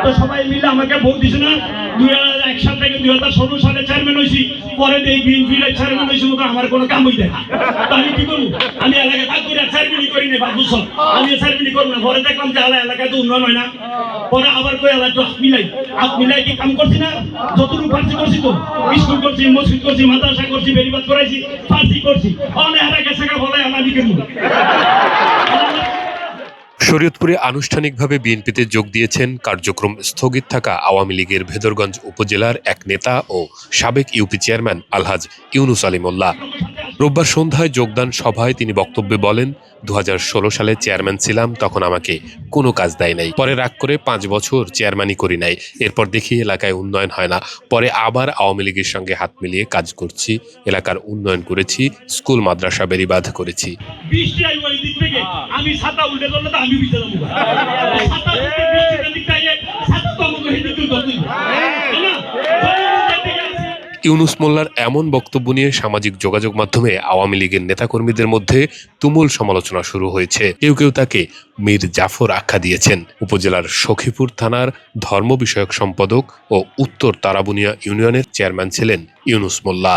তো সবাই মিলে আমাকে ভোট দিছে না। 2001 সাল থেকে 2016 সালে চেয়ারম্যান হয়েছি, পরে এই বিএনপির চেয়ারম্যান হয়েছি, মতো আমার কোনো কাম হই দেখা। আমি কি করবো? আমি এলাকায় থাক করে চেয়ারম্যানই করি না বাবু সব, আমি চেয়ারম্যানই করবো না। পরে দেখলাম যে এলাকায় তো উন্নয়ন হয় না, পরে আবার কই এলাকা হাত মিলাই কি কাম করছি না? যতটুকু ফার্সি করছি, তো স্কুল করছি, মসজিদ করছি, মাদ্রাসা করছি, বেরিবাদ করাইছি, ফার্সি করছি, অনেক এলাকা সেকা বলে আমি কেন। শরীয়তপুরে আনুষ্ঠানিকভাবে বিএনপিতে যোগ দিয়েছেন কার্যক্রম স্থগিত থাকা আওয়ামী লীগের ভেদরগঞ্জ উপজেলার এক নেতা ও সাবেক ইউপি চেয়ারম্যান আলহাজ ইউনুস আলী মোল্লা। রোববার সন্ধ্যায় যোগদান সভায় তিনি বক্তব্যে বলেন, 2016 সালে চেয়ারম্যান ছিলাম, তখন আমাকে কোনো কাজ দেয় নাই। পরে রাগ করে 5 বছর চেয়ারম্যানই করি নাই। এরপর দেখি এলাকায় উন্নয়ন হয় না, পরে আবার আওয়ামী লীগের সঙ্গে হাত মিলিয়ে কাজ করছি, এলাকার উন্নয়ন করেছি, স্কুল মাদ্রাসা বেড়িবাঁধ করেছি। আমি ছাতা উল্টে ধরলে তো আমি ভিজে যাবো, ছাতা উল্টে বৃষ্টির দিকটা ছাতা তো আমাকে হেঁটে তুলতে ইউনুস মোল্লার এমন বক্তব্য নিয়ে সামাজিক যোগাযোগ মাধ্যমে আওয়ামী লীগের নেতাকর্মীদের মধ্যে তুমুল সমালোচনা শুরু হয়েছে। কেউ কেউ তাকে মীর জাফর আখ্যা দিয়েছেন। উপজেলার সখীপুর থানার ধর্ম বিষয়ক সম্পাদক ও উত্তর তারাবুনিয়া ইউনিয়নের চেয়ারম্যান ছিলেন ইউনুস মোল্লা।